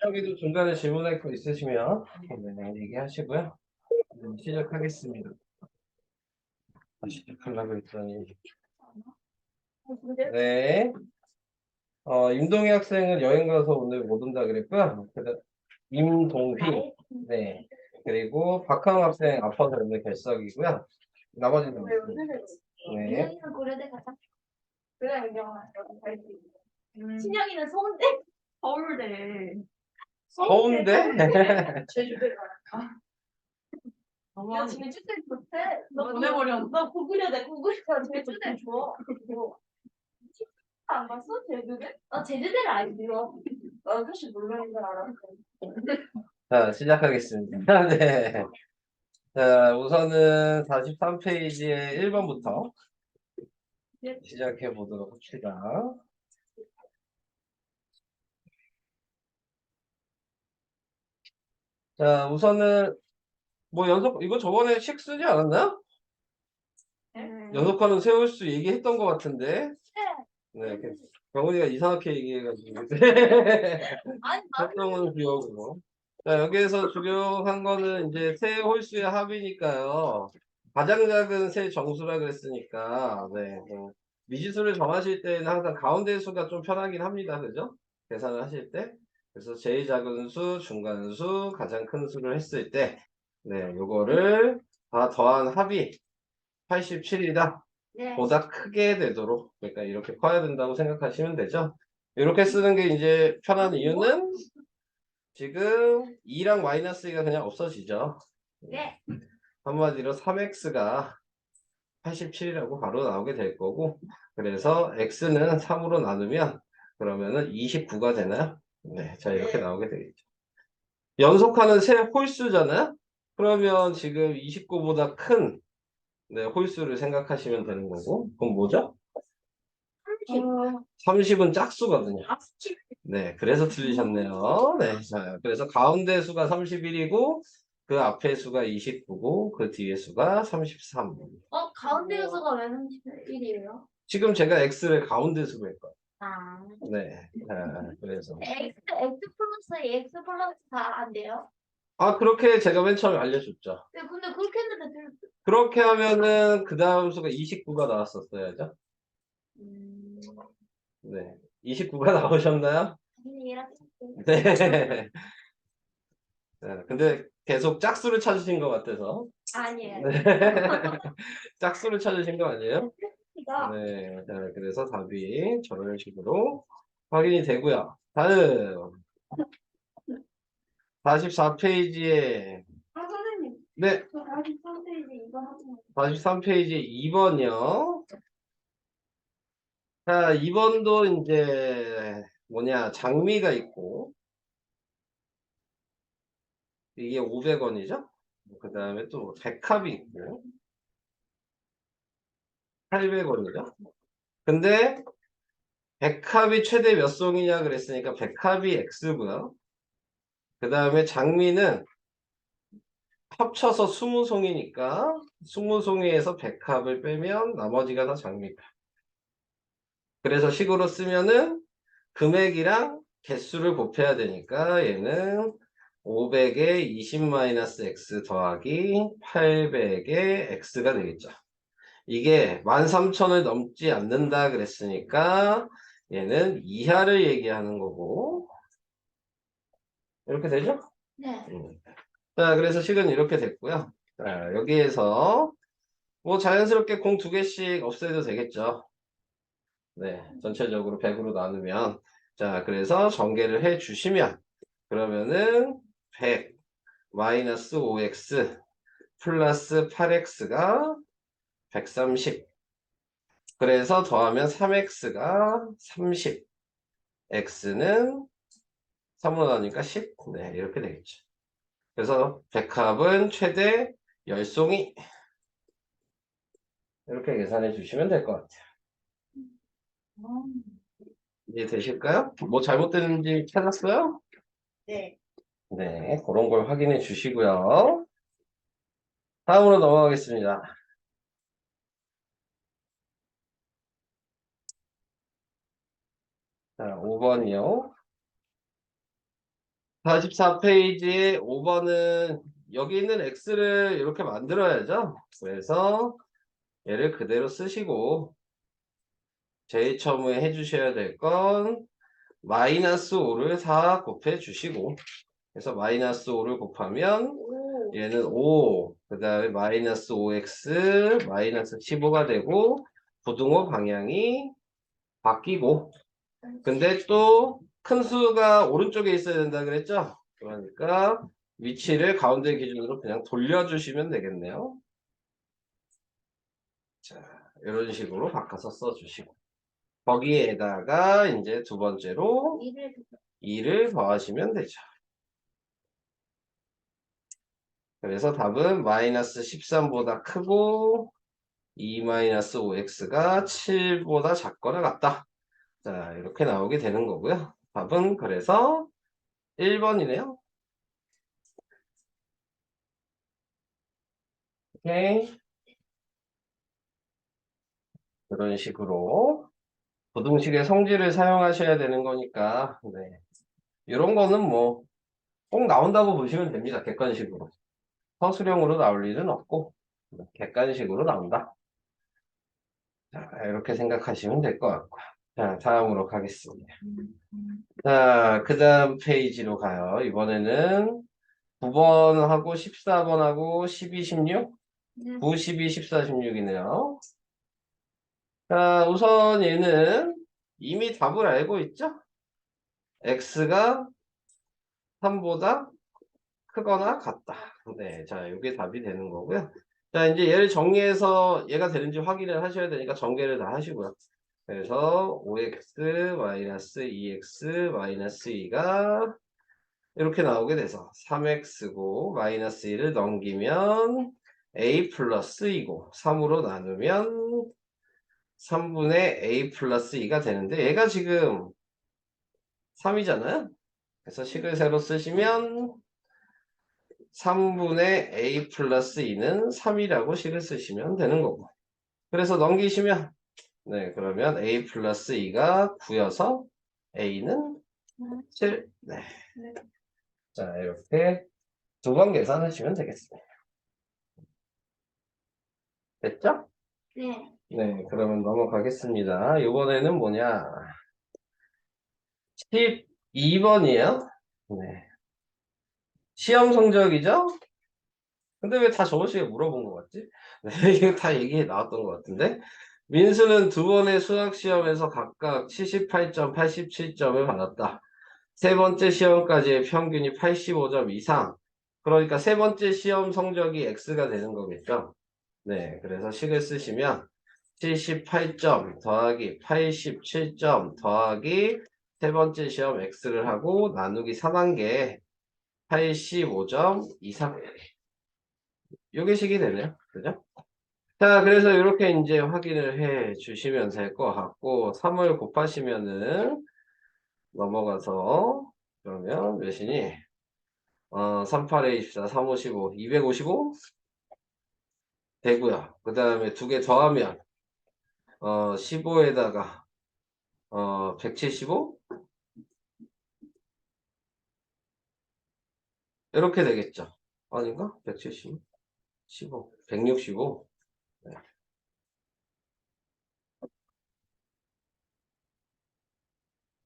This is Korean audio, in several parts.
여기도 중간에 질문할 거 있으시면 네, 얘기하시고요. 시작하겠습니다. 시작하려고 했더니 네. 임동희 학생은 여행 가서 오늘 못 온다 그랬고요. 임동휘. 네. 그리고 박하웅 학생 아파서 오늘 결석이고요. 나머지는 네. 민영이는 고려대 가자. 그래, 민영아. 신영이는 서울대? 서울대. 서운데? 제주대 가. 야, 제주대 좋대. 너 보내버렸어? 너 구글여대, 구글여대. 제주대 좋아. 안 봤어? 제주대? 제주대를 알지. 나 사실 몰라는 줄 알았어. 자, 시작하겠습니다. 네. 자, 우선은 43페이지의 1번부터 시작해 보도록 합시다. 자, 우선은 뭐 이거 저번에 식 쓰지 않았나요? 연속하는 세월수 얘기했던 것 같은데. 네, 병훈이가 이상하게 얘기해가지고. 아니, 활동은 기억으로. 자, 여기에서 적용한 거는 이제 세 홀수의 합이니까요. 가장 작은 세 정수라 그랬으니까, 네. 미지수를 정하실 때는 항상 가운데 수가 좀 편하긴 합니다. 그죠? 계산을 하실 때. 그래서 제일 작은 수, 중간 수, 가장 큰 수를 했을 때, 네, 요거를 다 더한 합이 87이다. 네. 보다 크게 되도록, 그러니까 이렇게 커야 된다고 생각하시면 되죠. 이렇게 쓰는 게 이제 편한 이유는 지금 2랑 마이너스 2가 그냥 없어지죠. 네. 한마디로 3x가 87이라고 바로 나오게 될 거고, 그래서 x는 3으로 나누면 그러면은 29가 되나요? 네, 자 이렇게 나오게 되겠죠. 연속하는 세 홀수잖아요. 그러면 지금 29보다 큰 네, 홀수를 생각하시면 되는 거고, 그럼 뭐죠? 30은 짝수거든요. 네, 그래서 틀리셨네요. 네, 자, 그래서 가운데 수가 31이고, 그 앞에 수가 29고, 그 뒤에 수가 33. 가운데 요소가 왜 31이에요? 지금 제가 x를 가운데 수로 했거든요. 아. 네, 그래서. X 플러스 X 플러스 4 안 돼요? 그렇게 제가 맨 처음에 알려줬죠. 네, 근데 그렇게 했는데 그렇게 하면은 그 다음 수가 29가 나왔었어야죠. 네, 29가 나오셨나요? 당연히 이렇게 네. 네, 근데 계속 짝수를 찾으신 것 같아서. 아니에요. 네. 짝수를 찾으신 거 아니에요? 이거 네. 자, 그래서 답이 저런 식으로 확인이 되고요. 다음 44페이지에 선생님, 네, 저 43페이지 이거 하고 43페이지 2번이요. 자, 2번도 이제 뭐냐 장미가 있고 이게 500원이죠. 그 다음에 또 백합이 있고 800원이죠. 근데 백합이 최대 몇 송이냐 그랬으니까 백합이 X고요. 그 다음에 장미는 합쳐서 20송이니까 20송이에서 백합을 빼면 나머지가 다 장미다. 그래서 식으로 쓰면은 금액이랑 개수를 곱해야 되니까 얘는 500에 20-x 더하기 800에 x가 되겠죠. 이게 13,000을 넘지 않는다 그랬으니까 얘는 이하를 얘기하는 거고 이렇게 되죠? 네. 자, 그래서 식은 이렇게 됐고요. 자, 여기에서 뭐 자연스럽게 공 2개씩 없애도 되겠죠. 네, 전체적으로 100으로 나누면 자, 그래서 전개를 해 주시면 그러면은 100 마이너스 5x 플러스 8x가 130 그래서 더하면 3x가 30 x는 3으로 나누니까 10 네, 이렇게 되겠죠. 그래서 백합은 최대 10송이 이렇게 계산해 주시면 될 것 같아요. 이해 되실까요? 뭐 잘못됐는지 찾았어요? 네. 네, 그런 걸 확인해 주시고요. 다음으로 넘어가겠습니다. 자, 5번이요. 44페이지에 5번은 여기 있는 x를 이렇게 만들어야죠. 그래서 얘를 그대로 쓰시고 제일 처음에 해주셔야 될 건 마이너스 5를 4 곱해 주시고 그래서 마이너스 5를 곱하면 오. 얘는 5, 그 다음에 마이너스 5x 마이너스 15가 되고 부등호 방향이 바뀌고 근데 또 큰 수가 오른쪽에 있어야 된다 그랬죠? 그러니까 위치를 가운데 기준으로 그냥 돌려주시면 되겠네요. 자, 이런 식으로 바꿔서 써주시고 거기에다가 이제 두 번째로 이를 2를 더하시면 되죠. 그래서 답은 마이너스 13보다 크고 2 마이너스 5x가 7보다 작거나 같다. 자, 이렇게 나오게 되는 거고요. 답은 그래서 1번이네요. 오케이. 이런 식으로 부등식의 성질을 사용하셔야 되는 거니까 네. 이런 거는 뭐 꼭 나온다고 보시면 됩니다. 객관식으로. 서술형으로 나올 일은 없고 객관식으로 나온다. 자, 이렇게 생각하시면 될 것 같고요. 자, 다음으로 가겠습니다. 자, 그 다음 페이지로 가요. 이번에는 9번하고 14번하고 12, 16? 9, 12, 14, 16이네요. 자, 우선 얘는 이미 답을 알고 있죠? x가 3보다 크거나 같다. 네, 자, 이게 답이 되는 거고요. 자, 이제 얘를 정리해서 얘가 되는지 확인을 하셔야 되니까 전개를 다 하시고요. 그래서 5x 마이너스 2x 마이너스 2가 이렇게 나오게 돼서 3x고 마이너스 1을 넘기면 a 플러스 2고 3으로 나누면 3분의 a 플러스 2가 되는데 얘가 지금 3이잖아요. 그래서 식을 새로 쓰시면 3분의 a 플러스 2는 3이라고 식을 쓰시면 되는 거고. 그래서 넘기시면 네 그러면 a 플러스 2가 9여서 a는 7. 네. 네. 자 이렇게 두 번 계산하시면 되겠습니다. 됐죠? 네. 네 그러면 넘어가겠습니다. 이번에는 뭐냐 12번이에요. 네. 시험 성적이죠? 근데 왜 다 저번시에 물어본 것 같지? 네, 이거 다 얘기 나왔던 것 같은데. 민수는 두 번의 수학시험에서 각각 78점, 87점을 받았다. 세 번째 시험까지의 평균이 85점 이상. 그러니까 세 번째 시험 성적이 X가 되는 거겠죠? 네, 그래서 식을 쓰시면 78점 더하기 87점 더하기 세 번째 시험 X를 하고 나누기 3한 게 85점 이상. 요게 식이 되네요. 그죠? 자, 그래서 이렇게 이제 확인을 해 주시면 될 것 같고, 3을 곱하시면은 넘어가서, 그러면 몇이니? 3, 8에 24, 3, 55, 255 되고요. 그 다음에 두 개 더하면, 15에다가, 175? 이렇게 되겠죠. 아닌가? 170, 15, 165. 네.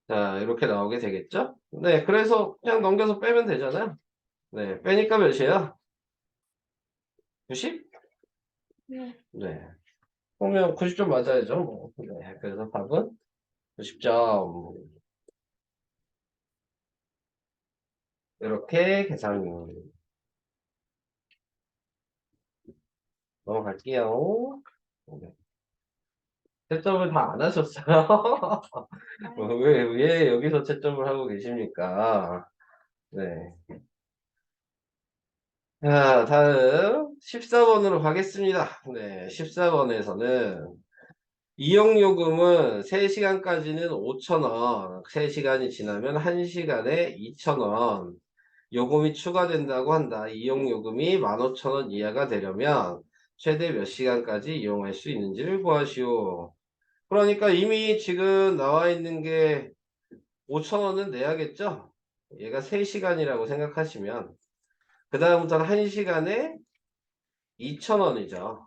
자, 이렇게 나오게 되겠죠? 네, 그래서 그냥 넘겨서 빼면 되잖아요. 네, 빼니까 몇이에요? 90? 네. 네. 그러면 90점 맞아야죠. 뭐. 네, 그래서 답은 90점. 이렇게 계산 넘어갈게요. 네. 채점을 다 안 하셨어요? 왜 여기서 채점을 하고 계십니까? 네. 자, 다음 14번으로 가겠습니다. 네, 14번에서는 이용요금은 3시간까지는 5,000원, 3시간이 지나면 1시간에 2,000원, 요금이 추가된다고 한다. 이용요금이 15,000원 이하가 되려면 최대 몇 시간까지 이용할 수 있는지를 구하시오. 그러니까 이미 지금 나와 있는 게 5,000원은 내야겠죠? 얘가 3시간이라고 생각하시면 그 다음부터는 1시간에 2,000원이죠.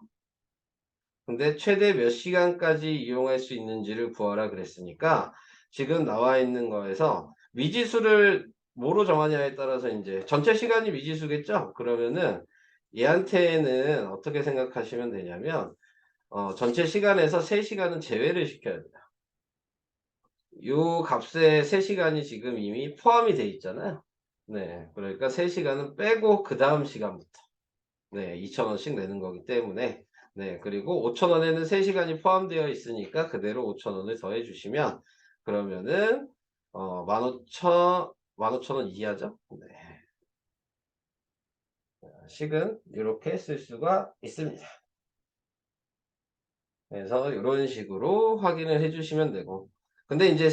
근데 최대 몇 시간까지 이용할 수 있는지를 구하라 그랬으니까 지금 나와 있는 거에서 미지수를 뭐로 정하냐에 따라서 이제 전체 시간이 미지수겠죠? 그러면은 얘한테는 어떻게 생각하시면 되냐면 전체 시간에서 3시간은 제외를 시켜야 돼요. 요 값에 3시간이 지금 이미 포함이 돼 있잖아요. 네. 그러니까 3시간은 빼고 그 다음 시간부터 네, 2,000원씩 내는 거기 때문에 네, 그리고 5,000원에는 3시간이 포함되어 있으니까 그대로 5,000원을 더해 주시면 그러면은 15,000원 이하죠. 네. 식은 이렇게 쓸 수가 있습니다. 그래서 이런 식으로 확인을 해 주시면 되고 근데 이제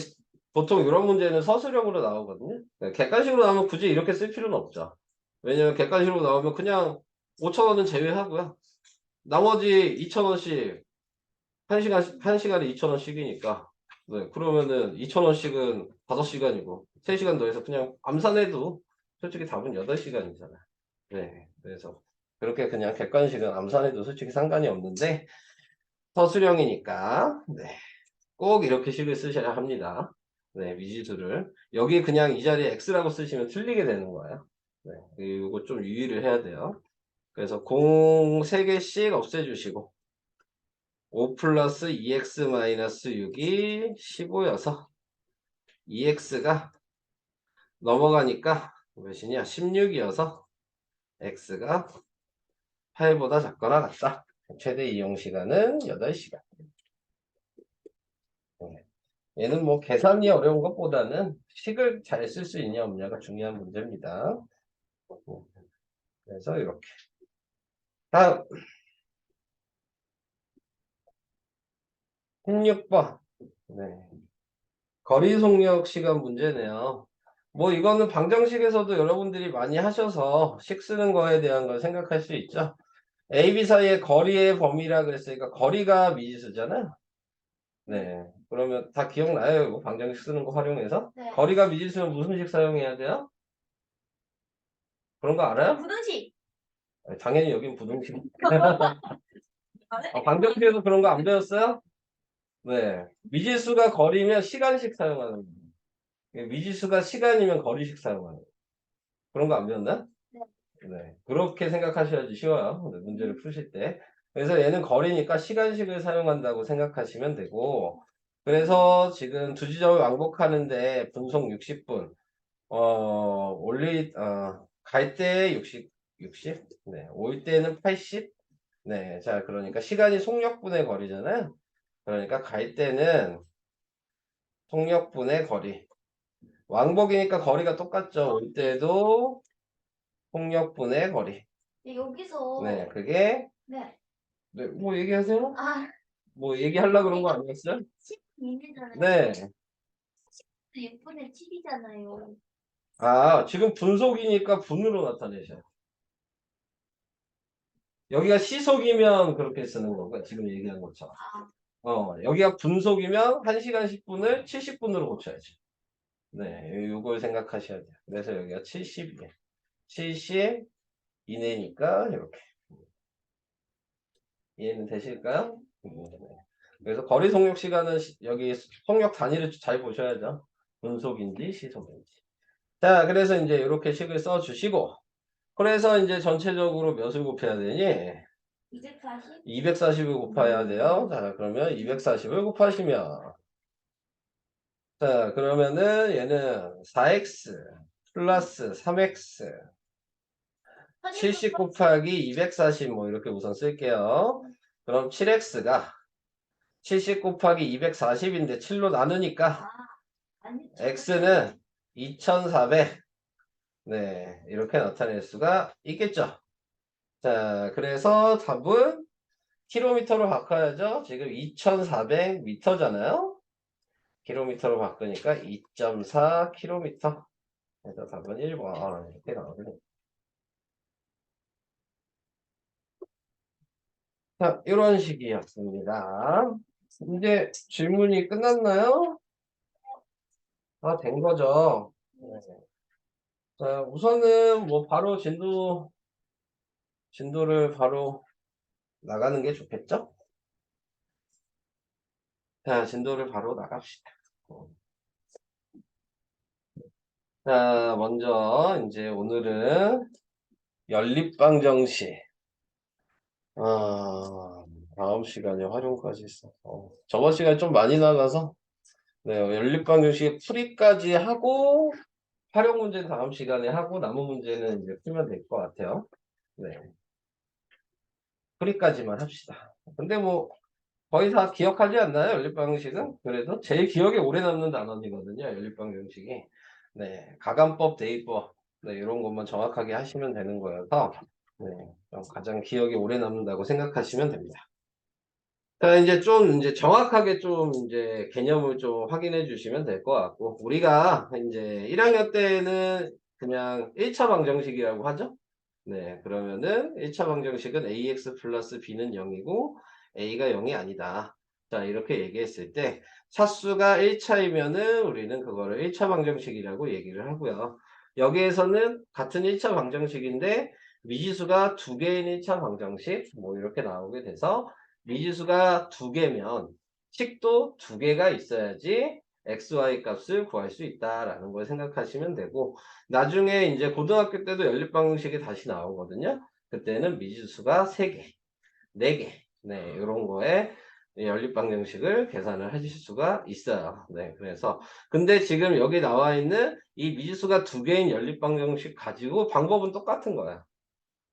보통 이런 문제는 서술형으로 나오거든요. 객관식으로 나오면 굳이 이렇게 쓸 필요는 없죠. 왜냐면 객관식으로 나오면 그냥 5,000원은 제외하고요. 나머지 2,000원씩 1시간에 2,000원씩이니까 네, 그러면은 2,000원씩은 5시간이고 3시간 더해서 그냥 암산해도 솔직히 답은 8시간이잖아요. 네, 그래서 그렇게 그냥 객관식은 암산해도 솔직히 상관이 없는데 서술형이니까 네, 꼭 이렇게 식을 쓰셔야 합니다. 네, 미지수를 여기 그냥 이 자리에 x라고 쓰시면 틀리게 되는 거예요. 네, 이거 좀 유의를 해야 돼요. 그래서 공 3개씩 없애주시고 5 플러스 2x 마이너스 6이 15여서 2x가 넘어가니까 몇이냐 16이어서 x가 8보다 작거나 같다. 최대 이용 시간은 8시간. 얘는 뭐 계산이 어려운 것보다는 식을 잘 쓸 수 있냐 없냐가 중요한 문제입니다. 그래서 이렇게. 다음 16번. 네. 거리 속력 시간 문제네요. 뭐 이거는 방정식에서도 여러분들이 많이 하셔서 식 쓰는 거에 대한 걸 생각할 수 있죠. A, B 사이의 거리의 범위라 그랬으니까 거리가 미지수잖아요. 네. 그러면 다 기억나요? 이거 방정식 쓰는 거 활용해서? 네. 거리가 미지수면 무슨 식 사용해야 돼요? 그런 거 알아요? 부등식. 아니, 당연히 여긴 부등식. 안 해? 방정식에서 그런 거 안 배웠어요? 네. 미지수가 거리면 시간식 사용하는 거예요. 미지수가 시간이면 거리식 사용하는 거예요. 그런 거 안 배웠나? 네. 네. 그렇게 생각하셔야지 쉬워요. 네, 문제를 푸실 때. 그래서 얘는 거리니까 시간식을 사용한다고 생각하시면 되고, 그래서 지금 두 지점을 왕복하는데 분속 60분, 갈 때 60? 네. 올 때는 80? 네. 자, 그러니까 시간이 속력분의 거리잖아요. 그러니까 갈 때는 속력분의 거리. 왕복이니까 거리가 똑같죠. 올 때도 속력분의 거리. 여기서 네, 그게 네. 네, 뭐 얘기하세요? 아, 뭐 얘기하려고 그런 거 아니었어요? 12이잖아요. 네. 6분의 7이잖아요. 아, 지금 분속이니까 분으로 나타내셔요. 여기가 시속이면 그렇게 쓰는 거고, 지금 얘기한 것처럼. 아, 여기가 분속이면 1시간 10분을 70분으로 고쳐야죠. 네, 요걸 생각하셔야 돼요. 그래서 여기가 70이에요. 70 이내니까 이렇게. 이해는 되실까요? 네. 그래서 거리 속력 시간은 여기 속력 단위를 잘 보셔야죠. 분속인지 시속인지. 자, 그래서 이제 이렇게 식을 써 주시고, 그래서 이제 전체적으로 몇을 곱해야 되니? 240? 240을 곱해야 돼요. 자, 그러면 240을 곱하시면, 자, 그러면은 얘는 4x 플러스 3x 70 곱하기 240 뭐 이렇게 우선 쓸게요. 그럼 7x가 70 곱하기 240인데 7로 나누니까 아니, x는 2400 네, 이렇게 나타낼 수가 있겠죠. 자, 그래서 답은 킬로미터로 바꿔야죠. 지금 2400m잖아요. 킬로미터로 바꾸니까 2.4 킬로미터. 그래서 답은 1번. 이렇게 나오네. 자, 이런 식이었습니다. 이제 질문이 끝났나요? 다 된 거죠. 네. 자, 우선은 뭐 바로 진도를 바로 나가는 게 좋겠죠? 자, 진도를 바로 나갑시다. 자, 먼저 이제 오늘은 연립방정식. 아, 다음 시간에 활용까지 있어. 저번 시간에 좀 많이 나가서 네, 연립방정식 풀이까지 하고 활용 문제는 다음 시간에 하고 남은 문제는 이제 풀면 될 것 같아요. 네, 풀이까지만 합시다. 근데 뭐 거의 다 기억하지 않나요? 연립방정식은? 그래도 제일 기억에 오래 남는 단원이거든요. 연립방정식이. 네, 가감법, 대입법 네, 이런 것만 정확하게 하시면 되는 거여서 네, 좀 가장 기억에 오래 남는다고 생각하시면 됩니다. 자, 이제 좀 이제 정확하게 좀 이제 개념을 좀 확인해 주시면 될 것 같고 우리가 이제 1학년 때는 그냥 1차 방정식이라고 하죠. 네, 그러면은 1차 방정식은 ax 플러스 b는 0이고 a가 0이 아니다. 자, 이렇게 얘기했을 때 차수가 1차이면은 우리는 그거를 1차 방정식이라고 얘기를 하고요. 여기에서는 같은 1차 방정식인데 미지수가 두 개인 1차 방정식 뭐 이렇게 나오게 돼서 미지수가 두 개면 식도 두 개가 있어야지 xy 값을 구할 수 있다라는 걸 생각하시면 되고 나중에 이제 고등학교 때도 연립방정식이 다시 나오거든요. 그때는 미지수가 3개, 4개, 네, 이런 거에 연립방정식을 계산을 하실 수가 있어요. 네, 그래서 근데 지금 여기 나와 있는 이 미지수가 두 개인 연립방정식 가지고 방법은 똑같은 거야.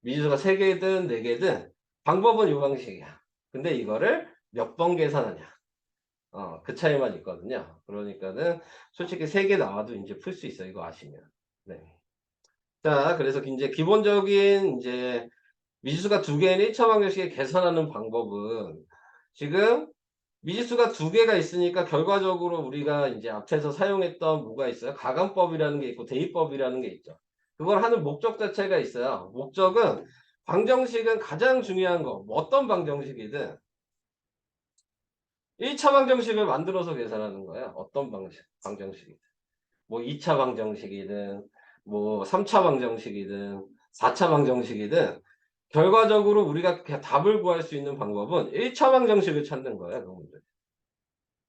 미지수가 3개든 4개든 방법은 이 방식이야. 근데 이거를 몇 번 계산하냐. 그 차이만 있거든요. 그러니까는 솔직히 3개 나와도 이제 풀 수 있어. 이거 아시면. 네. 자, 그래서 이제 기본적인 이제 미지수가 두 개인 1차 방정식에 계산하는 방법은 지금 미지수가 두 개가 있으니까 결과적으로 우리가 이제 앞에서 사용했던 뭐가 있어요? 가감법이라는 게 있고 대입법이라는 게 있죠. 그걸 하는 목적 자체가 있어요. 목적은 방정식은 가장 중요한 거, 뭐 어떤 방정식이든 1차 방정식을 만들어서 계산하는 거예요. 어떤 방정식이든. 뭐 2차 방정식이든 뭐 3차 방정식이든 4차 방정식이든 결과적으로 우리가 그냥 답을 구할 수 있는 방법은 1차 방정식을 찾는 거예요. 그 문제.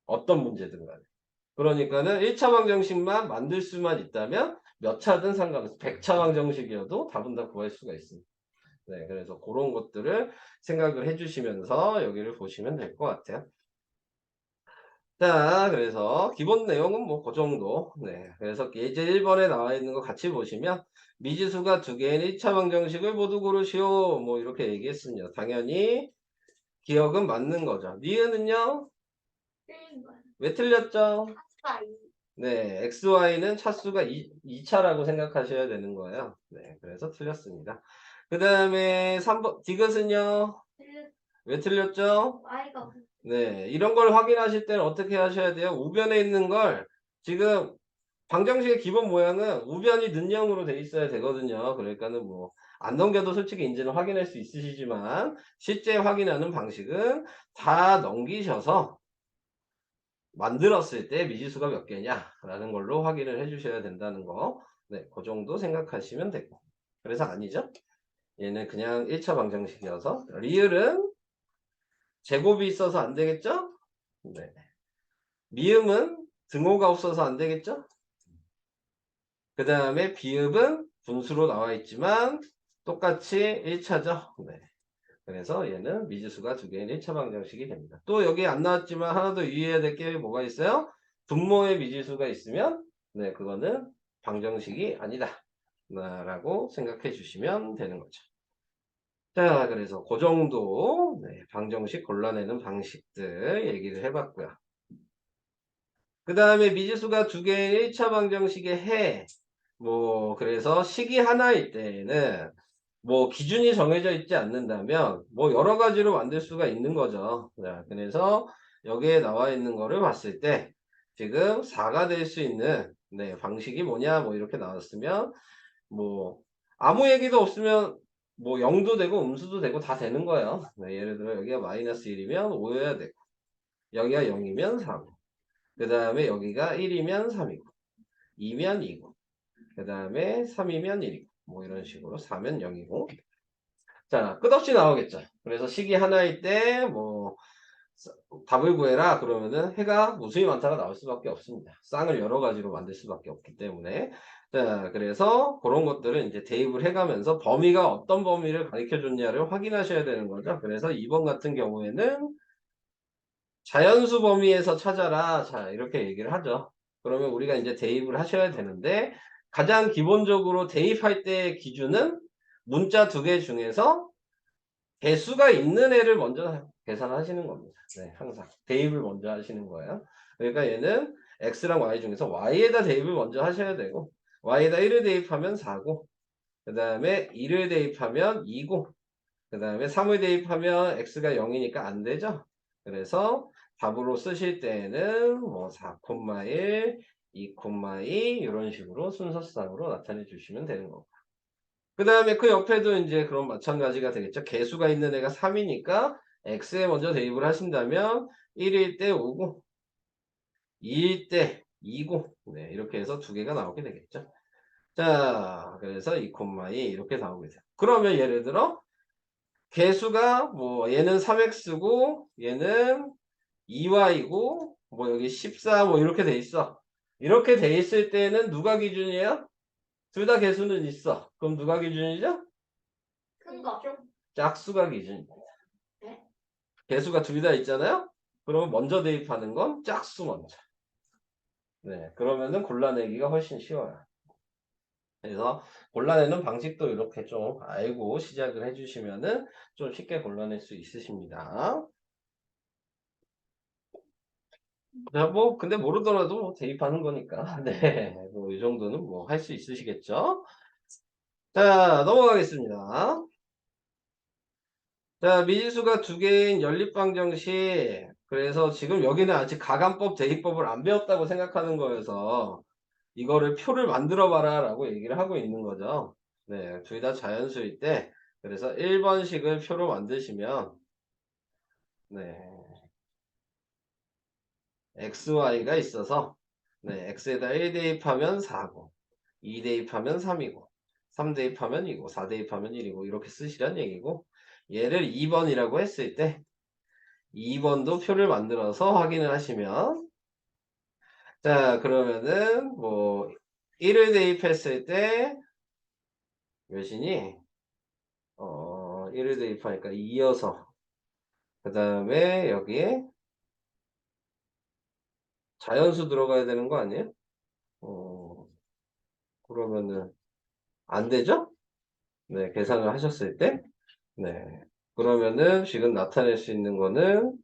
어떤 문제든 간에. 그러니까는 1차 방정식만 만들 수만 있다면 몇 차든 상관없어. 100차 방정식이어도 답은 다 구할 수가 있습니다. 네, 그래서 그런 것들을 생각을 해주시면서 여기를 보시면 될 것 같아요. 자, 그래서 기본 내용은 뭐 그 정도. 네. 그래서 예제 1번에 나와 있는 거 같이 보시면 미지수가 두 개인 1차 방정식을 모두 고르시오. 뭐 이렇게 얘기했습니다. 당연히 기억은 맞는 거죠. 니은은요? 틀린 거야. 왜 틀렸죠? 아싸, 이. 네, XY는 차수가 2차라고 생각하셔야 되는 거예요. 네, 그래서 틀렸습니다. 그 다음에 3번, 디귿은요? 틀린 왜 틀렸죠? Y가 네, 이런 걸 확인하실 때는 어떻게 하셔야 돼요? 우변에 있는 걸 지금 방정식의 기본 모양은 우변이 는영으로 돼 있어야 되거든요. 그러니까는 뭐 안 넘겨도 솔직히 이제는 확인할 수 있으시지만 실제 확인하는 방식은 다 넘기셔서 만들었을 때 미지수가 몇 개냐라는 걸로 확인을 해주셔야 된다는 거. 네, 그 정도 생각하시면 되고. 그래서 아니죠? 얘는 그냥 1차 방정식이어서 리을은 제곱이 있어서 안 되겠죠? 네. 미음은 등호가 없어서 안 되겠죠? 그 다음에 비읍은 분수로 나와 있지만 똑같이 1차죠. 네. 그래서 얘는 미지수가 두 개인 1차 방정식이 됩니다. 또 여기 안 나왔지만 하나 더 유의해야 될 게 뭐가 있어요? 분모의 미지수가 있으면 네, 그거는 방정식이 아니다. 라고 생각해 주시면 되는 거죠. 자, 그래서 그 정도 네, 방정식 골라내는 방식들 얘기를 해봤고요. 그 다음에 미지수가 두 개인 1차 방정식의 해. 뭐, 그래서 식이 하나일 때에는 뭐 기준이 정해져 있지 않는다면 뭐 여러 가지로 만들 수가 있는 거죠. 자, 그래서 여기에 나와 있는 거를 봤을 때 지금 4가 될 수 있는 네, 방식이 뭐냐 뭐 이렇게 나왔으면 뭐 아무 얘기도 없으면 뭐 0도 되고 음수도 되고 다 되는 거예요. 네, 예를 들어 여기가 마이너스 1이면 5여야 되고 여기가 0이면 3. 그 다음에 여기가 1이면 3이고 2면 2고 그 다음에 3이면 1이고, 뭐 이런 식으로 4면 0이고. 자, 끝없이 나오겠죠. 그래서 식이 하나일 때, 뭐, 답을 구해라. 그러면은 해가 무수히 많다가 나올 수밖에 없습니다. 쌍을 여러 가지로 만들 수밖에 없기 때문에. 자, 그래서 그런 것들은 이제 대입을 해가면서 범위가 어떤 범위를 가르쳐 줬냐를 확인하셔야 되는 거죠. 그래서 2번 같은 경우에는 자연수 범위에서 찾아라. 자, 이렇게 얘기를 하죠. 그러면 우리가 이제 대입을 하셔야 되는데, 가장 기본적으로 대입할 때의 기준은 문자 두 개 중에서 개수가 있는 애를 먼저 계산하시는 겁니다. 네, 항상. 대입을 먼저 하시는 거예요. 그러니까 얘는 x랑 y 중에서 y에다 대입을 먼저 하셔야 되고, y에다 1을 대입하면 4고, 그 다음에 2를 대입하면 2고, 그 다음에 3을 대입하면 x가 0이니까 안 되죠. 그래서 답으로 쓰실 때에는 뭐 4,1, 2,2 이런 식으로 순서상으로 나타내 주시면 되는 거고. 그 다음에 그 옆에도 이제 그런 마찬가지가 되겠죠. 개수가 있는 애가 3이니까 x에 먼저 대입을 하신다면 1일 때 5고 2일 때 2고 네, 이렇게 해서 두 개가 나오게 되겠죠. 자, 그래서 2,2 이렇게 나오게 돼요. 그러면 예를 들어 개수가 뭐 얘는 3x고 얘는 2y고 뭐 여기 14 뭐 이렇게 돼 있어. 이렇게 돼 있을 때는 누가 기준이에요? 둘 다 개수는 있어. 그럼 누가 기준이죠? 큰 거. 짝수가 기준입니다. 네? 개수가 둘 다 있잖아요? 그러면 먼저 대입하는 건 짝수 먼저. 네, 그러면은 골라내기가 훨씬 쉬워요. 그래서 골라내는 방식도 이렇게 좀 알고 시작을 해주시면은 좀 쉽게 골라낼 수 있으십니다. 자, 뭐, 근데 모르더라도 뭐 대입하는 거니까. 네, 뭐, 이 정도는 뭐 할 수 있으시겠죠? 자, 넘어가겠습니다. 자, 미지수가 두 개인 연립방정식. 그래서 지금 여기는 아직 가감법, 대입법을 안 배웠다고 생각하는 거여서 이거를 표를 만들어 봐라 라고 얘기를 하고 있는 거죠. 네, 둘 다 자연수일 때 그래서 1번식을 표로 만드시면 네, xy가 있어서 네, x에다 1 대입하면 4고 2 대입하면 3이고 3 대입하면 2고 4 대입하면 1이고 이렇게 쓰시란 얘기고 얘를 2번이라고 했을 때 2번도 표를 만들어서 확인을 하시면 자 그러면은 뭐 1을 대입했을 때 몇이니? 1을 대입하니까 2여서 그 다음에 여기에 자연수 들어가야 되는 거 아니에요? 그러면은 안 되죠? 네, 계산을 하셨을 때 네. 그러면은 지금 나타낼 수 있는 거는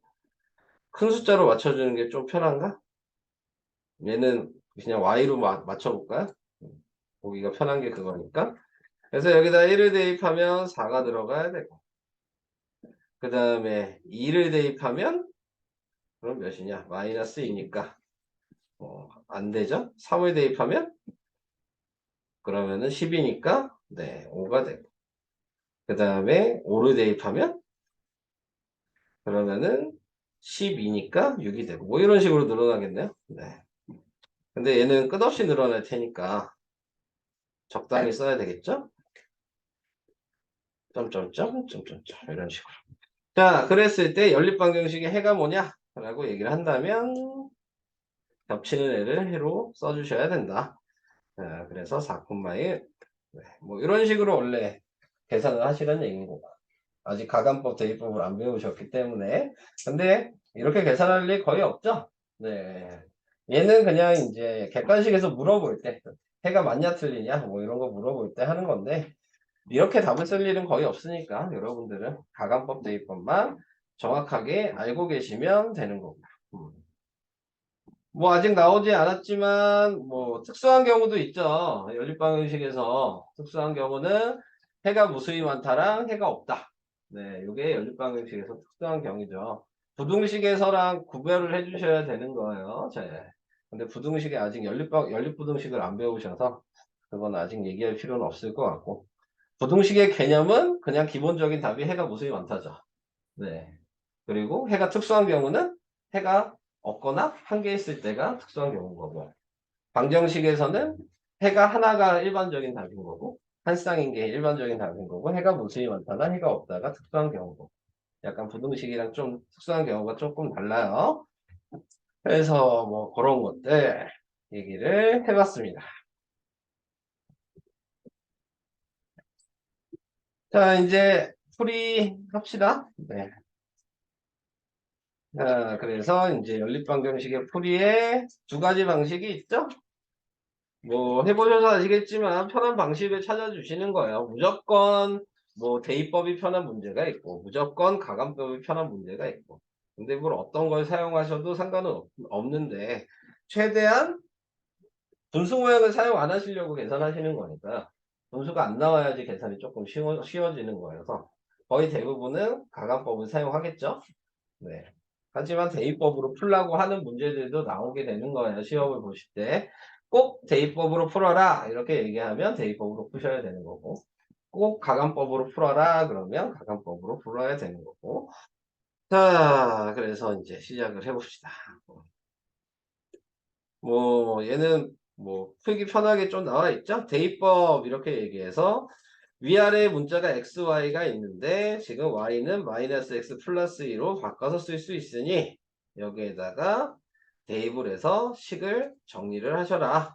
큰 숫자로 맞춰주는 게 좀 편한가? 얘는 그냥 y로 맞춰볼까요? 보기가 편한 게 그거니까. 그래서 여기다 1을 대입하면 4가 들어가야 되고 그 다음에 2를 대입하면 그럼 몇이냐? 마이너스 2니까 안 되죠? 3을 대입하면 그러면은 10이니까 네 5가 되고 그 다음에 5를 대입하면 그러면은 12니까 6이 되고 뭐 이런 식으로 늘어나겠네요. 네. 근데 얘는 끝없이 늘어날 테니까 적당히 써야 되겠죠? 점점점 점점점 이런 식으로. 자, 그랬을 때 연립방정식의 해가 뭐냐? 라고 얘기를 한다면 겹치는 애를 해로 써주셔야 된다. 자, 그래서 4,1 네, 뭐 이런 식으로 원래 계산을 하시라는 얘기고 아직 가감법 대입법을 안 배우셨기 때문에 근데 이렇게 계산할 일 거의 없죠? 네. 얘는 그냥 이제 객관식에서 물어볼 때 해가 맞냐 틀리냐 뭐 이런 거 물어볼 때 하는 건데 이렇게 답을 쓸 일은 거의 없으니까 여러분들은 가감법 대입법만 정확하게 알고 계시면 되는 겁니다. 뭐 아직 나오지 않았지만 뭐 특수한 경우도 있죠. 연립방정식에서 특수한 경우는 해가 무수히 많다랑 해가 없다. 네, 이게 연립방정식에서 특수한 경우죠. 부등식에서랑 구별을 해주셔야 되는 거예요. 근데 부등식에 아직 연립부등식을 안 배우셔서 그건 아직 얘기할 필요는 없을 것 같고 부등식의 개념은 그냥 기본적인 답이 해가 무수히 많다죠. 네. 그리고 해가 특수한 경우는 해가 없거나 한 개 있을 때가 특수한 경우인 거고 방정식에서는 해가 하나가 일반적인 답인 거고, 한 쌍인 게 일반적인 답인 거고, 해가 모습이 많다나 해가 없다가 특수한 경우고, 약간 부등식이랑 좀 특수한 경우가 조금 달라요. 그래서 뭐 그런 것들 얘기를 해봤습니다. 자, 이제 풀이 합시다. 네. 자, 그래서 이제 연립방정식의 풀이에 두 가지 방식이 있죠? 뭐 해보셔서 아시겠지만 편한 방식을 찾아주시는 거예요. 무조건 뭐 대입법이 편한 문제가 있고 무조건 가감법이 편한 문제가 있고 근데 뭘 어떤 걸 사용하셔도 상관은 없는데 최대한 분수 모양을 사용 안 하시려고 계산하시는 거니까 분수가 안 나와야지 계산이 조금 쉬워지는 거여서 거의 대부분은 가감법을 사용하겠죠. 네. 하지만 대입법으로 풀라고 하는 문제들도 나오게 되는 거예요. 시험을 보실 때. 꼭 대입법으로 풀어라. 이렇게 얘기하면 대입법으로 푸셔야 되는 거고. 꼭 가감법으로 풀어라. 그러면 가감법으로 풀어야 되는 거고. 자, 그래서 이제 시작을 해봅시다. 뭐, 얘는 뭐, 풀기 편하게 좀 나와 있죠? 대입법 이렇게 얘기해서 위아래 문자가 xy가 있는데 지금 y는 마이너스 x 플러스 2로 바꿔서 쓸 수 있으니 여기에다가 대입을 해서 식을 정리를 하셔라.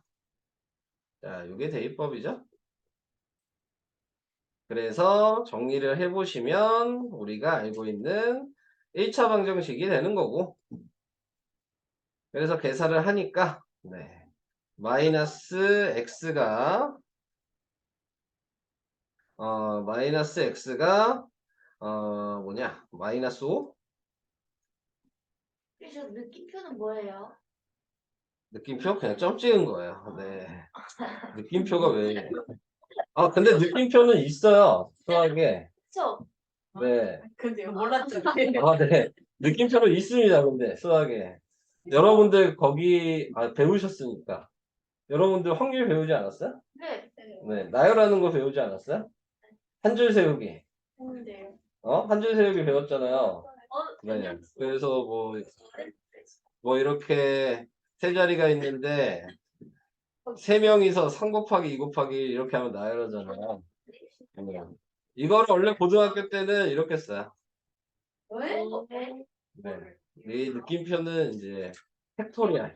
자, 이게 대입법이죠. 그래서 정리를 해보시면 우리가 알고 있는 1차 방정식이 되는 거고 그래서 계산을 하니까 네. 마이너스 x가 마이너스 x가 뭐냐 마이너스 5 그래서 느낌표는 뭐예요? 느낌표? 그냥 점 찍은 거예요. 네. 느낌표가 왜. 아, 근데 느낌표는 있어요. 수학에. 그쵸? 네. 근데 몰랐죠. 아, 네. 느낌표는 있습니다. 근데 수학에. 여러분들 거기, 배우셨으니까. 여러분들 확률 배우지 않았어요? 네. 네. 나열하는 거 배우지 않았어요? 한 줄 세우기. 했는데요. 한 줄 세우기 배웠잖아요. 네. 그냥 그래서 뭐 이렇게 세 자리가 있는데, 세 명이서 3 곱하기 2 곱하기 이렇게 하면 나열하잖아요. 네. 이거를 원래 고등학교 때는 이렇게 써요. 왜? 네. 네. 이 느낌표는 이제 팩토리얼.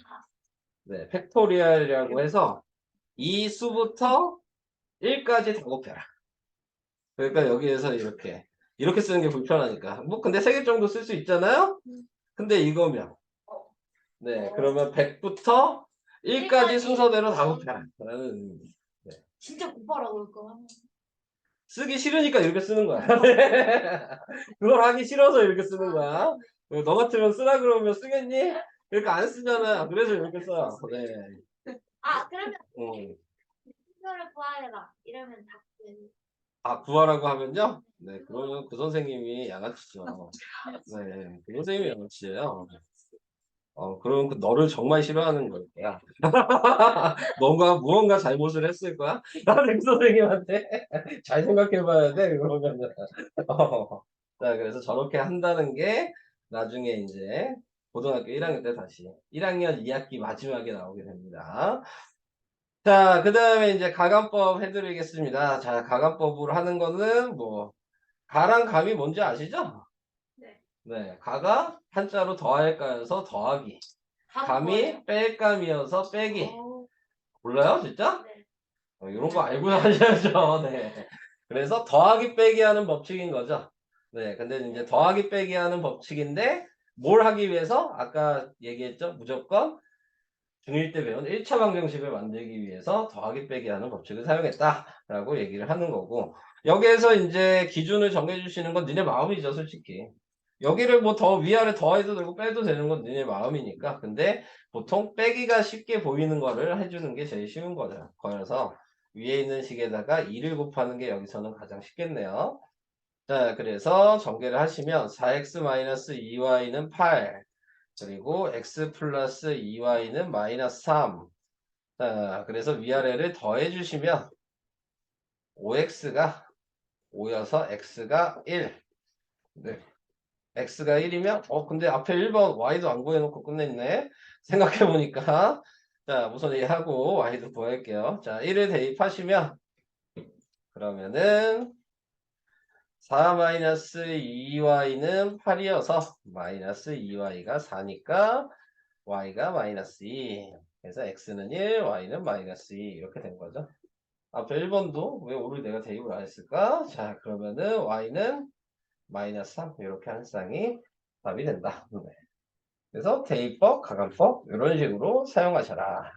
네, 팩토리얼이라고 해서 이 수부터 1까지 다 곱해라. 그러니까 여기에서 이렇게 쓰는 게 불편하니까. 뭐 근데 3개 정도 쓸 수 있잖아요. 근데 이거면 네, 그러면 100부터 1까지 순서대로 다 곱해라. 라는 의미입니다. 네. 진짜 곱하라고 할 거. 쓰기 싫으니까 이렇게 쓰는 거야. 그걸 하기 싫어서 이렇게 쓰는 거야. 너 같으면 쓰라 그러면 쓰겠니? 그러니까 안 쓰잖아. 그래서 이렇게 써. 네. 그러면 음. 표를 구하해라. 이러면 다 돼. 구하라고 하면요? 네, 그러면 그 선생님이 양아치죠. 네, 그 선생님이 양아치예요. 그럼 너를 정말 싫어하는 걸 거야. 뭔가, 무언가 잘못을 했을 거야? 나는 그 선생님한테 잘 생각해 봐야 돼, 그러면은. 자, 그래서 저렇게 한다는 게 나중에 이제 고등학교 1학년 때 다시 1학년 2학기 마지막에 나오게 됩니다. 자, 그 다음에 이제 가감법 해드리겠습니다. 자, 가감법으로 하는 거는 뭐, 가랑 감이 뭔지 아시죠? 네. 네, 가가 한자로 더할까여서 더하기. 감이 뺄감이어서 빼기. 몰라요, 진짜? 네. 이런 거 알고 하셔야죠. 네. 그래서 더하기 빼기 하는 법칙인 거죠. 네, 근데 이제 더하기 빼기 하는 법칙인데, 뭘 하기 위해서? 아까 얘기했죠? 무조건 중1 때 배운 1차 방정식을 만들기 위해서 더하기 빼기 하는 법칙을 사용했다라고 얘기를 하는 거고, 여기에서 이제 기준을 정해주시는 건 니네 마음이죠, 솔직히. 여기를 뭐 더 위아래 더해도 되고 빼도 되는 건 니네 마음이니까. 근데 보통 빼기가 쉽게 보이는 거를 해주는 게 제일 쉬운 거죠. 거여서 위에 있는 식에다가 2를 곱하는 게 여기서는 가장 쉽겠네요. 자, 그래서 전개를 하시면 4x-2y는 8. 그리고 x 플러스 2y는 마이너스 3. 자, 그래서 위아래를 더해 주시면 5x가 5여서 x가 1. 네. x가 1이면 근데 앞에 1번 y도 안 구해놓고 끝냈네. 생각해보니까 자, 우선 이 하고 y도 구할게요. 자, 1을 대입하시면 그러면은 4-2y는 8이어서 마이너스 2y가 4니까 y가 마이너스 2. 그래서 x는 1, y는 마이너스 2 이렇게 된 거죠. 앞에 1번도 왜 5를 내가 대입을 안 했을까? 자, 그러면은 y는 마이너스 3 이렇게 한 쌍이 답이 된다. 네. 그래서 대입법, 가감법 이런 식으로 사용하셔라.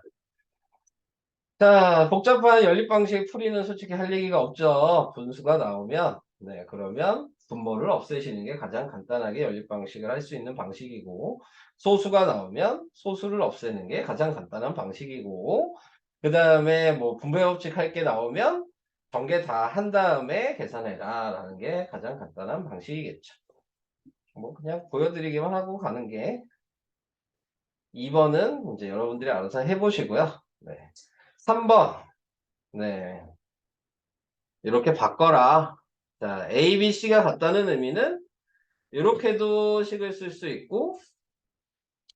자, 복잡한 연립 방식 풀이는 솔직히 할 얘기가 없죠. 분수가 나오면, 네, 그러면 분모를 없애시는 게 가장 간단하게 연립 방식을 할 수 있는 방식이고, 소수가 나오면 소수를 없애는 게 가장 간단한 방식이고, 그 다음에 뭐 분배 법칙 할 게 나오면 전개 다 한 다음에 계산해라 라는 게 가장 간단한 방식이겠죠. 뭐 그냥 보여드리기만 하고 가는 게 2번은 이제 여러분들이 알아서 해보시고요. 네. 3번. 네. 이렇게 바꿔라. 자, A, B, C가 같다는 의미는 이렇게도 식을 쓸 수 있고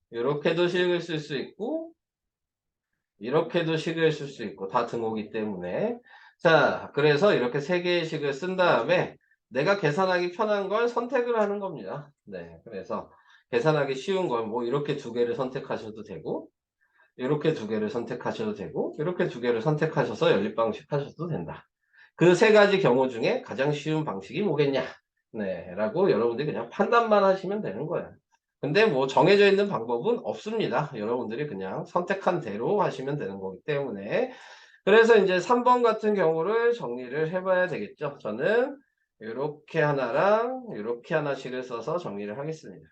이렇게도 식을 쓸 수 있고 이렇게도 식을 쓸 수 있고 다 등호기 때문에 자, 그래서 이렇게 세 개의 식을 쓴 다음에 내가 계산하기 편한 걸 선택을 하는 겁니다. 네, 그래서 계산하기 쉬운 걸 뭐 이렇게 두 개를 선택하셔도 되고 이렇게 두 개를 선택하셔도 되고 이렇게 두 개를 선택하셔서 연립방식 하셔도 된다. 그 세 가지 경우 중에 가장 쉬운 방식이 뭐겠냐? 네, 라고 여러분들이 그냥 판단만 하시면 되는 거예요. 근데 뭐 정해져 있는 방법은 없습니다. 여러분들이 그냥 선택한 대로 하시면 되는 거기 때문에. 그래서 이제 3번 같은 경우를 정리를 해봐야 되겠죠. 저는 이렇게 하나랑 이렇게 하나씩을 써서 정리를 하겠습니다.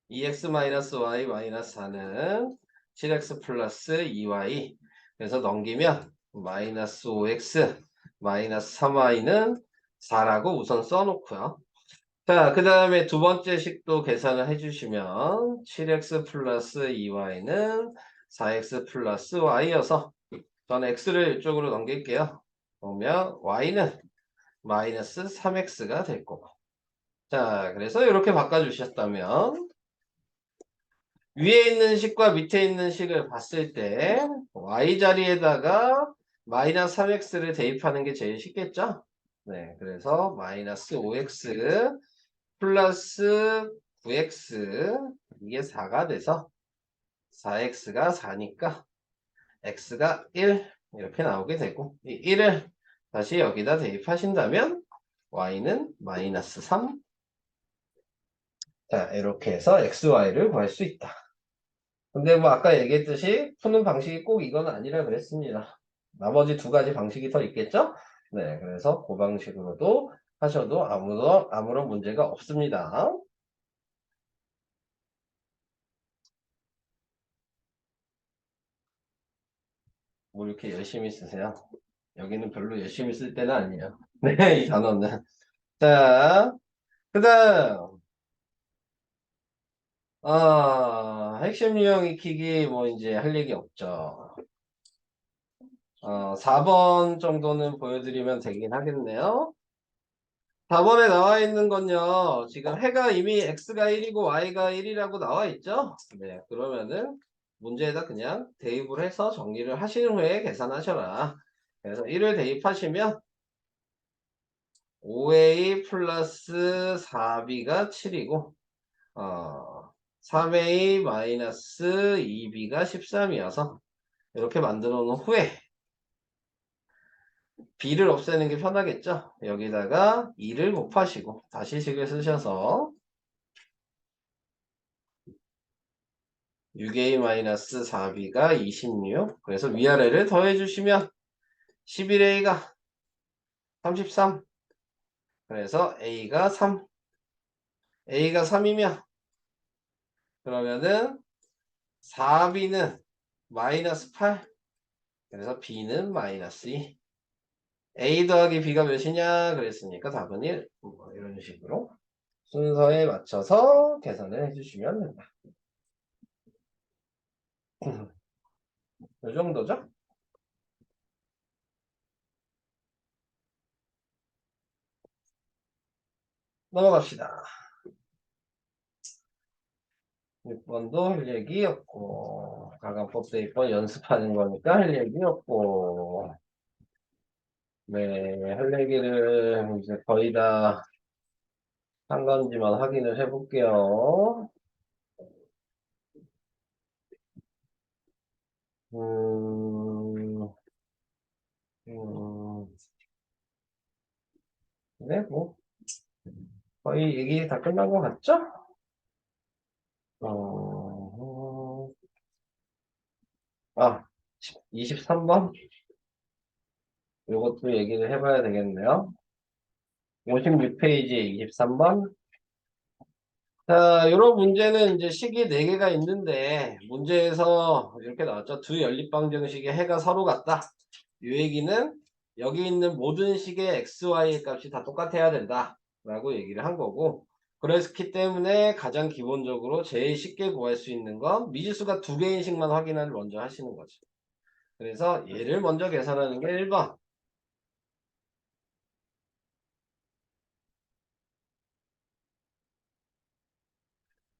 2x-y-4는 7x 플러스 2y. 그래서 넘기면 마이너스 5x 마이너스 3y는 4라고 우선 써놓고요. 자, 그 다음에 두 번째 식도 계산을 해주시면 7x 플러스 2y는 4x 플러스 y여서 저는 x를 이쪽으로 넘길게요. 그러면 y는 마이너스 3x가 될 거고. 자, 그래서 이렇게 바꿔주셨다면 위에 있는 식과 밑에 있는 식을 봤을 때 y 자리에다가 마이너스 3x를 대입하는 게 제일 쉽겠죠? 네, 그래서 마이너스 5x 플러스 9x 이게 4가 돼서 4x가 4니까 x가 1 이렇게 나오게 되고 이 1을 다시 여기다 대입하신다면 y는 마이너스 3 자, 이렇게 해서 xy를 구할 수 있다. 근데 뭐 아까 얘기했듯이 푸는 방식이 꼭 이건 아니라 그랬습니다. 나머지 두 가지 방식이 더 있겠죠? 네, 그래서 그 방식으로도 하셔도 아무런 문제가 없습니다. 뭐 이렇게 열심히 쓰세요. 여기는 별로 열심히 쓸 때는 아니에요. 네, 이 단어는. 자, 그 다음, 핵심 유형 익히기 뭐 이제 할 얘기 없죠. 4번 정도는 보여드리면 되긴 하겠네요. 4번에 나와 있는 건요. 지금 해가 이미 x가 1이고 y가 1이라고 나와 있죠? 네, 그러면은 문제에다 그냥 대입을 해서 정리를 하신 후에 계산하셔라. 그래서 1을 대입하시면 5a 플러스 4b가 7이고 3a 마이너스 2b가 13이어서 이렇게 만들어 놓은 후에 b를 없애는 게 편하겠죠? 여기다가 2를 곱하시고 다시 식을 쓰셔서 6a-4b가 26. 그래서 위아래를 더해주시면 11a가 33. 그래서 a가 3. a가 3이면 그러면은 4b는 마이너스 8. 그래서 b는 마이너스 2. a 더하기 b가 몇이냐 그랬으니까 답은 1. 뭐 이런 식으로 순서에 맞춰서 계산을 해주시면 된다. 이 정도죠? 넘어갑시다. 6번도 할 얘기 없고, 가강법 대입번 연습하는 거니까 할 얘기 없고, 네, 할 얘기를 이제 거의 다 한 건지만 확인을 해볼게요. 음, 음, 네, 뭐, 거의 얘기 다 끝난 것 같죠? 어, 23번? 요것도 얘기를 해봐야 되겠네요. 56페이지 23번. 자, 요런 문제는 이제 식이 4개가 있는데, 문제에서 이렇게 나왔죠. 두 연립방정식의 해가 서로 같다. 이 얘기는 여기 있는 모든 식의 xy의 값이 다 똑같아야 된다. 라고 얘기를 한 거고, 그렇기 때문에 가장 기본적으로 제일 쉽게 구할 수 있는 건 미지수가 2개인 식만 확인을 먼저 하시는 거죠. 그래서 얘를 먼저 계산하는 게 1번.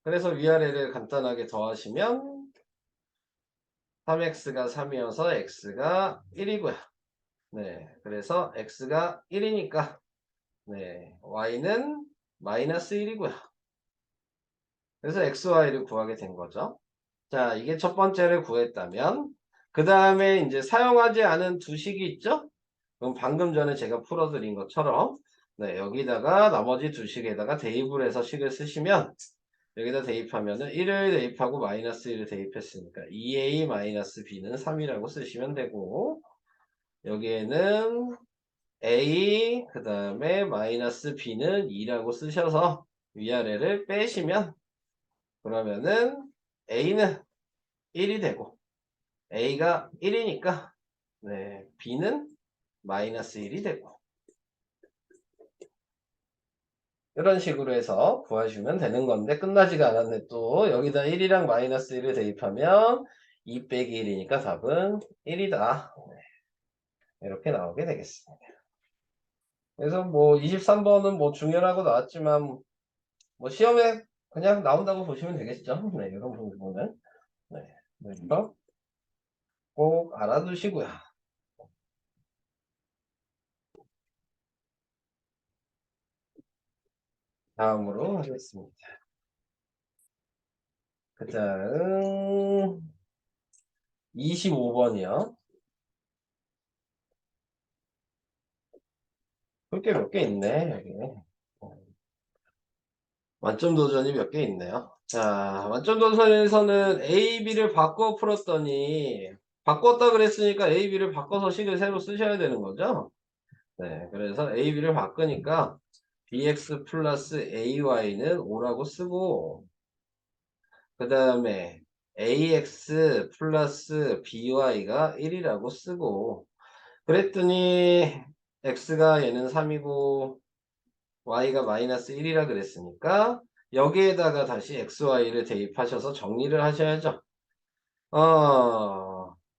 그래서 위아래를 간단하게 더하시면 3x가 3이어서 x가 1이고요. 네, 그래서 x가 1이니까 네, y는 마이너스 1이고요. 그래서 xy를 구하게 된 거죠. 자, 이게 첫 번째를 구했다면 그 다음에 이제 사용하지 않은 두 식이 있죠? 그럼 방금 전에 제가 풀어드린 것처럼 네, 여기다가 나머지 두 식에다가 대입을 해서 식을 쓰시면 여기다 대입하면은 1을 대입하고 마이너스 1을 대입했으니까 2a 마이너스 b는 3이라고 쓰시면 되고 여기에는 a 그 다음에 마이너스 b는 2라고 쓰셔서 위아래를 빼시면 그러면은 a는 1이 되고 a가 1이니까 네, b는 마이너스 1이 되고 이런 식으로 해서 구하시면 되는 건데 끝나지가 않았네. 또 여기다 1이랑 마이너스 1을 대입하면 2 빼기 1이니까 답은 1이다. 이렇게 나오게 되겠습니다. 그래서 뭐 23번은 뭐 중요하고 나왔지만 뭐 시험에 그냥 나온다고 보시면 되겠죠. 네, 이런 부분은. 네, 그래서 꼭 알아두시고요. 다음으로 하겠습니다. 그 다음 25번이요. 그렇게 몇 개 있네, 여기. 만점 도전이 몇 개 있네요. 자, 만점 도전에서는 A, B를 바꿔 풀었더니 바꿨다 그랬으니까 A, B를 바꿔서 식을 새로 쓰셔야 되는 거죠. 네, 그래서 A, B를 바꾸니까 BX 플러스 AY는 5라고 쓰고 그 다음에 AX 플러스 BY가 1이라고 쓰고 그랬더니 X가 얘는 3이고 Y가 마이너스 1이라 그랬으니까 여기에다가 다시 XY를 대입하셔서 정리를 하셔야죠.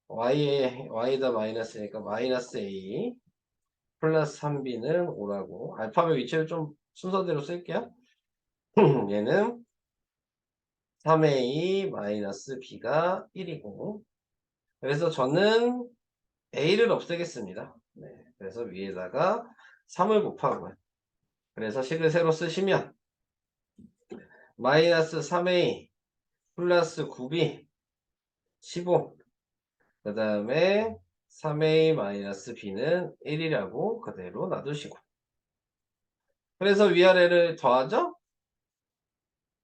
Y에다 마이너스니까 마이너스 A 플러스 3B는 5라고 알파벳 위치를 좀 순서대로 쓸게요. 얘는 3A 마이너스 B가 1이고 그래서 저는 A를 없애겠습니다. 네, 그래서 위에다가 3을 곱하고요. 그래서 식을 새로 쓰시면 마이너스 3A 플러스 9B 15 그 다음에 3A 마이너스 B는 1이라고 그대로 놔두시고 그래서 위아래를 더하죠?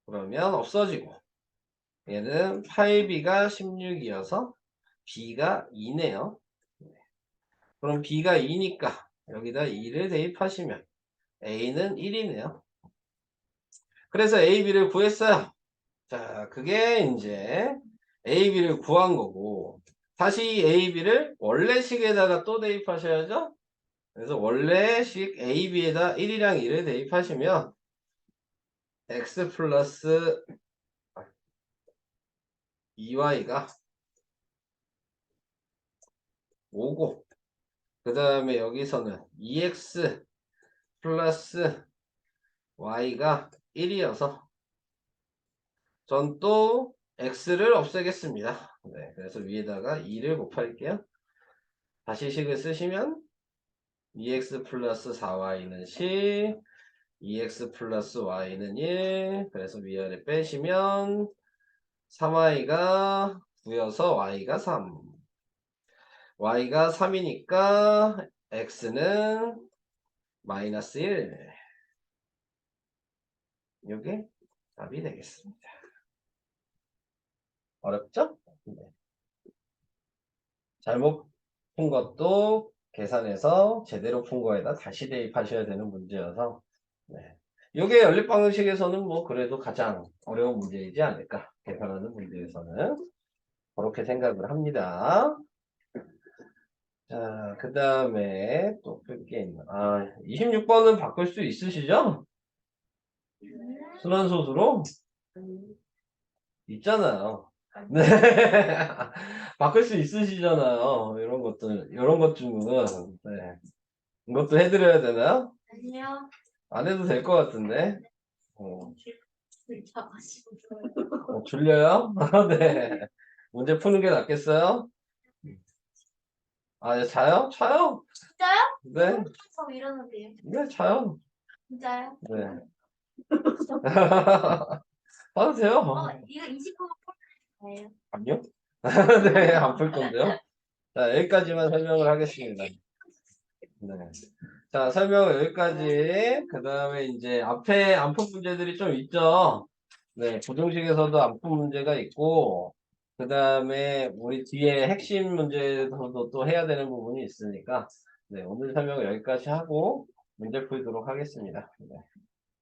그러면 없어지고 얘는 8B가 16이어서 B가 2네요. 그럼 B가 2니까 여기다 2를 대입하시면 A는 1이네요. 그래서 A, B를 구했어요. 자, 그게 이제 A, B를 구한 거고 다시 A, B를 원래식에다가 또 대입하셔야죠. 그래서 원래식 A, B에다 1이랑 2를 대입하시면 X 플러스 2Y가 5고 그 다음에 여기서는 2X 플러스 Y가 1이어서 전 또 x를 없애겠습니다. 네, 그래서 위에다가 2를 곱할게요. 다시 식을 쓰시면 2x 플러스 4y는 10, 2x 플러스 y는 1, 그래서 위아래 빼시면 3y가 9여서 y가 3. y가 3이니까 x는 마이너스 1. 이게 답이 되겠습니다. 어렵죠? 네. 잘못 푼 것도 계산해서 제대로 푼 거에다 다시 대입하셔야 되는 문제여서 네. 이게 연립방정식에서는 뭐 그래도 가장 어려운 문제이지 않을까, 계산하는 문제에서는 그렇게 생각을 합니다. 자, 그 다음에 또 풀 게 있나? 26번은 바꿀 수 있으시죠? 순환소수로? 있잖아요. 네. 바꿀 수 있으시잖아요. 이런 것 중은. 네. 이것도 해드려야 되나요? 아니요. 안 해도 될 것 같은데. 어, 자가지고. 졸려요? 네. 문제 푸는 게 낫겠어요? 아, 자요? 차요? 진짜요? 네. 저 이러는데요. 네, 자요. 진짜요? 네. 봐도 돼요. 이거 20%가 포인트예요. 아니요? 네, 안 풀 건데요. 자, 여기까지만 설명을 하겠습니다. 네. 자, 설명은 여기까지. 그 다음에 이제 앞에 안 푼 문제들이 좀 있죠. 네, 부등식에서도 안 푼 문제가 있고, 그 다음에 우리 뒤에 핵심 문제에서도 또 해야 되는 부분이 있으니까, 네, 오늘 설명을 여기까지 하고 문제 풀도록 하겠습니다. 네.